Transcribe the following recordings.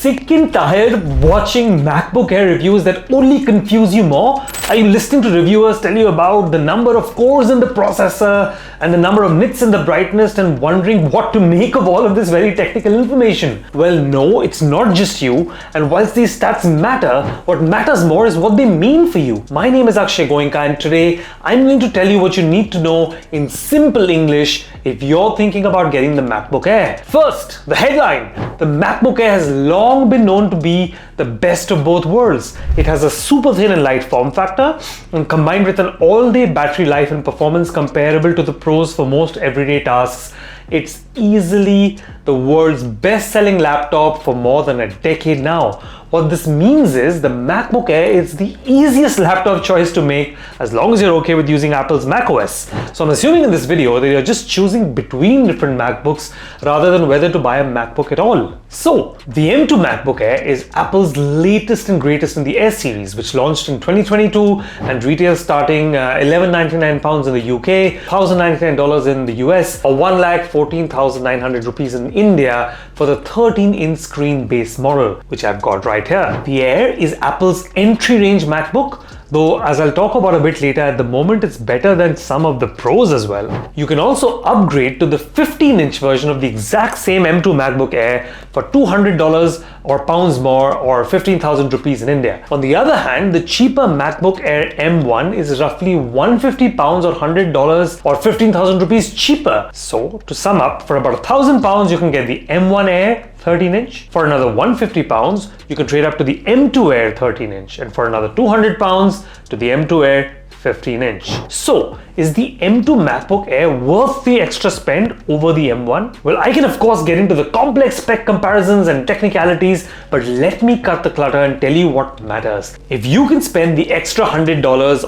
sick and tired watching MacBook Air reviews that only confuse you more? Are you listening to reviewers tell you about the number of cores in the processor and the number of nits in the brightness and wondering what to make of all of this very technical information? Well, no, it's not just you. And whilst these stats matter, what matters more is what they mean for you. My name is Akshay Goenka, and today I'm going to tell you what you need to know in simple English if you're thinking about getting the MacBook Air. First, the headline. The MacBook Air has long been known to be the best of both worlds. It has a super thin and light form factor, and combined with an all-day battery life and performance comparable to the pros for most everyday tasks, it's easily the world's best-selling laptop for more than a decade now. What this means is the MacBook Air is the easiest laptop choice to make as long as you're okay with using Apple's macOS. So I'm assuming in this video that you're just choosing between different MacBooks rather than whether to buy a MacBook at all. So the M2 Macbook Air is Apple's latest and greatest in the Air series, which launched in 2022 and retails starting £1,199 in the UK, $1,099 in the US, or 1,14,900 rupees in India for the 13-inch screen base model, which I've got right here. The Air is Apple's entry-range MacBook, though as I'll talk about a bit later, at the moment it's better than some of the pros as well. You can also upgrade to the 15-inch version of the exact same M2 Macbook Air for $200 or pounds more, or 15,000 rupees in India. On the other hand, the cheaper MacBook Air M1 is roughly 150 pounds or $100 or 15,000 rupees cheaper. So to sum up, for about £1,000 you can get the M1 Air 13-inch. For another 150 pounds, you can trade up to the M2 Air 13-inch, and for another 200 pounds to the M2 Air 15-inch. So, is the M2 MacBook Air worth the extra spend over the M1? Well, I can of course get into the complex spec comparisons and technicalities, but let me cut the clutter and tell you what matters. If you can spend the extra $100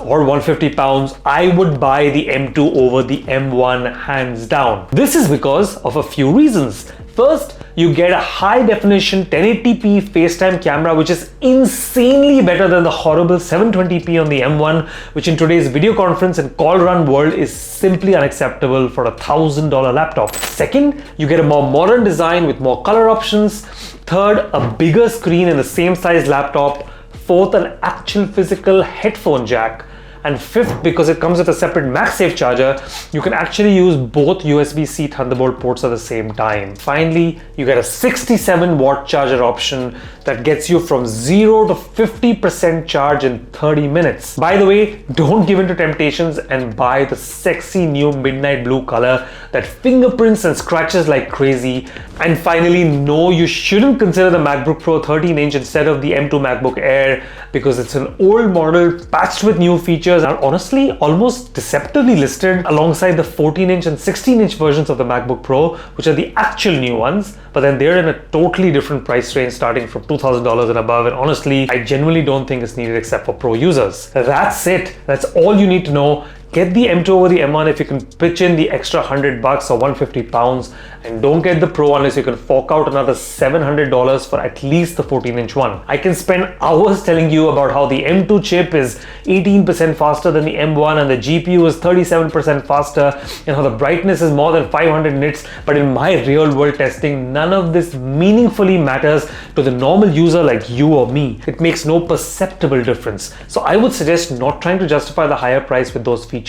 or 150 pounds, I would buy the M2 over the M1 hands down. This is because of a few reasons. First, you get a high-definition 1080p FaceTime camera, which is insanely better than the horrible 720p on the M1, which in today's video conference and call run world is simply unacceptable for a $1,000 laptop. Second, you get a more modern design with more color options. Third, a bigger screen in the same size laptop. Fourth, an actual physical headphone jack. And fifth, because it comes with a separate MagSafe charger, you can actually use both USB-C Thunderbolt ports at the same time. Finally, you get a 67-watt charger option that gets you from 0 to 50% charge in 30 minutes. By the way, don't give in to temptations and buy the sexy new midnight blue color that fingerprints and scratches like crazy. And finally, no, you shouldn't consider the MacBook Pro 13-inch instead of the M2 Macbook Air, because it's an old model patched with new features and honestly almost deceptively listed alongside the 14-inch and 16-inch versions of the MacBook Pro, which are the actual new ones, but then they're in a totally different price range starting from $2,000 and above, and honestly I genuinely don't think it's needed except for pro users. That's it. That's all you need to know. Get the M2 over the M1 if you can pitch in the extra $100 or 150 pounds, and don't get the Pro unless you can fork out another $700 for at least the 14-inch one. I can spend hours telling you about how the M2 chip is 18% faster than the M1 and the GPU is 37% faster and how the brightness is more than 500 nits, but in my real world testing, none of this meaningfully matters to the normal user like you or me. It makes no perceptible difference. So I would suggest not trying to justify the higher price with those features,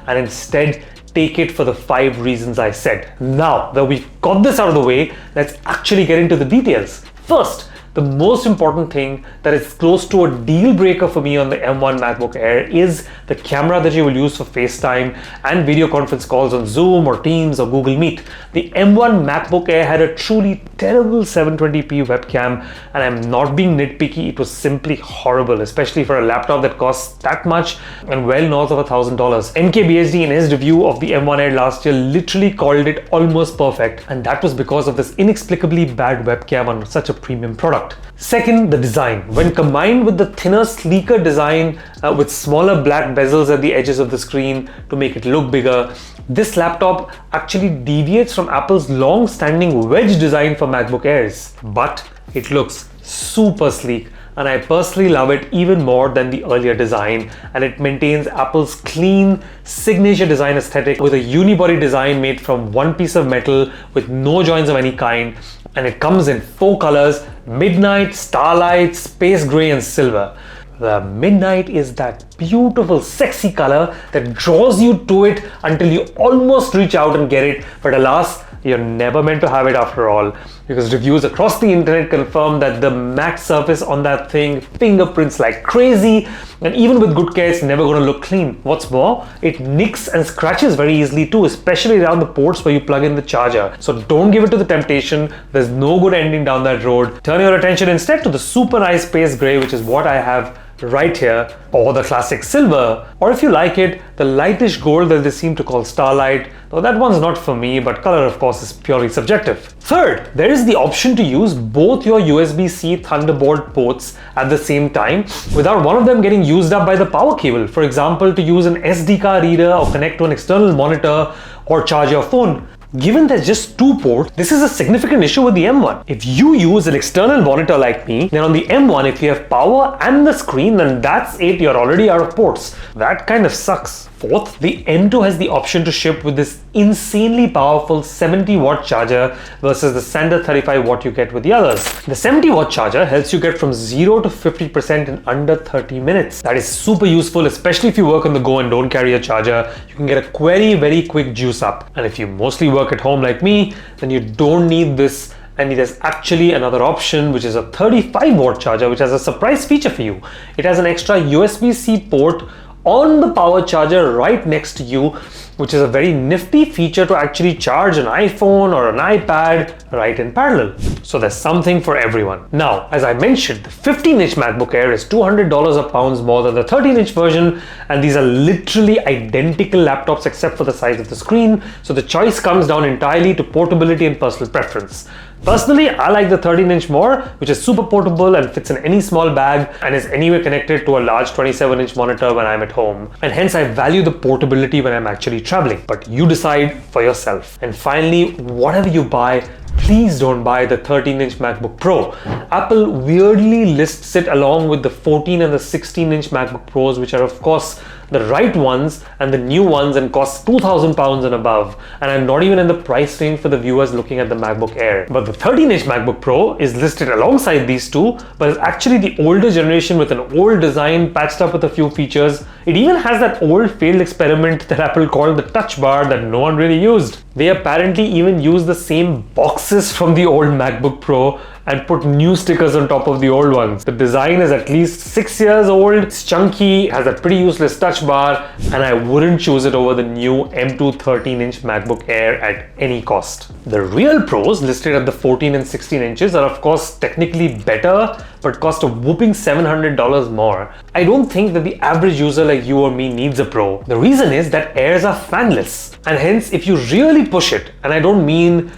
and instead take it for the 5 reasons I said. Now that we've got this out of the way, let's actually get into the details. First, the most important thing that is close to a deal breaker for me on the M1 MacBook Air is the camera that you will use for FaceTime and video conference calls on Zoom or Teams or Google Meet. The M1 MacBook Air had a truly terrible 720p webcam, and I'm not being nitpicky, it was simply horrible, especially for a laptop that costs that much and well north of $1,000. MKBHD in his review of the M1 Air last year literally called it almost perfect, and that was because of this inexplicably bad webcam on such a premium product. Second, the design. When combined with the thinner, sleeker design with smaller black bezels at the edges of the screen to make it look bigger, this laptop actually deviates from Apple's long-standing wedge design for MacBook Airs. But it looks super sleek, and I personally love it even more than the earlier design, and it maintains Apple's clean signature design aesthetic with a unibody design made from one piece of metal with no joints of any kind, and it comes in 4 colors Midnight, Starlight, Space Gray and Silver. The Midnight is that beautiful, sexy color that draws you to it until you almost reach out and get it, but alas, you're never meant to have it after all, because reviews across the internet confirm that the matte surface on that thing fingerprints like crazy, and even with good care, it's never going to look clean. What's more, it nicks and scratches very easily too, especially around the ports where you plug in the charger. So don't give it to the temptation. There's no good ending down that road. Turn your attention instead to the super nice Space Gray, which is what I have right here, or the classic Silver, or if you like it, the lightish gold that they seem to call Starlight, though that one's not for me, but color of course is purely subjective. Third, there is the option to use both your USB-C Thunderbolt ports at the same time without one of them getting used up by the power cable. For example, to use an SD card reader or connect to an external monitor or charge your phone. Given there's just 2 ports, this is a significant issue with the M1. If you use an external monitor like me, then on the M1, if you have power and the screen, then that's it, you're already out of ports. That kind of sucks. Fourth, the M2 has the option to ship with this insanely powerful 70-watt charger versus the standard 35-watt you get with the others. The 70-watt charger helps you get from 0 to 50% in under 30 minutes. That is super useful, especially if you work on the go and don't carry a charger. You can get a very quick juice up. And if you mostly work at home like me, then you don't need this. And there's actually another option, which is a 35-watt charger, which has a surprise feature for you. It has an extra USB-C port on the power charger right next to you, which is a very nifty feature to actually charge an iPhone or an iPad right in parallel. So there's something for everyone. Now, as I mentioned, the 15-inch MacBook Air is $200 a pound more than the 13-inch version, and these are literally identical laptops except for the size of the screen, so the choice comes down entirely to portability and personal preference. Personally, I like the 13-inch more, which is super portable and fits in any small bag and is anyway connected to a large 27-inch monitor when I'm at home. And hence I value the portability when I'm actually traveling. But you decide for yourself. And finally, whatever you buy, please don't buy the 13-inch MacBook Pro. Apple weirdly lists it along with the 14 and the 16-inch MacBook Pros, which are of course the right ones and the new ones and cost £2,000 and above, and I'm not even in the price range for the viewers looking at the MacBook Air. But the 13-inch MacBook Pro is listed alongside these two, but is actually the older generation with an old design patched up with a few features. It even has that old failed experiment that Apple called the touch bar that no one really used. They apparently even used the same boxes from the old MacBook Pro and put new stickers on top of the old ones. The design is at least 6 years old, it's chunky, has a pretty useless touch bar, and I wouldn't choose it over the new M2 13-inch MacBook Air at any cost. The real pros listed at the 14 and 16 inches are of course technically better, but cost a whooping $700 more. I don't think that the average user like you or me needs a Pro. The reason is that Airs are fanless, and hence if you really push it, and I don't mean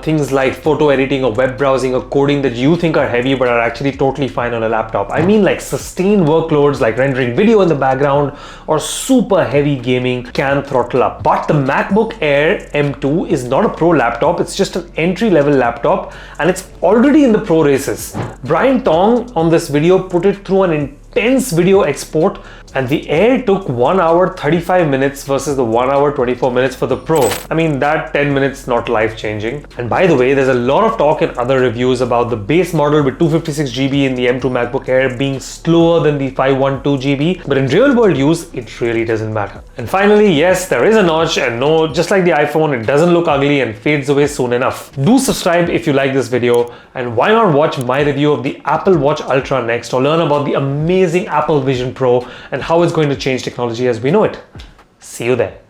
things like photo editing or web browsing or coding that you think are heavy but are actually totally fine on a laptop. I mean like sustained workloads like rendering video in the background or super heavy gaming can throttle up. But the MacBook Air M2 is not a pro laptop, it's just an entry-level laptop, and it's already in the pro races. Brian Tong on this video put it through an intense video export, and the Air took 1 hour 35 minutes versus the 1 hour 24 minutes for the Pro. I mean, that 10 minutes not life-changing. And by the way, there's a lot of talk in other reviews about the base model with 256GB in the M2 MacBook Air being slower than the 512GB, but in real-world use, it really doesn't matter. And finally, yes, there is a notch, and no, just like the iPhone, it doesn't look ugly and fades away soon enough. Do subscribe if you like this video, and why not watch my review of the Apple Watch Ultra next, or learn about the amazing Apple Vision Pro and how it's going to change technology as we know it. See you there.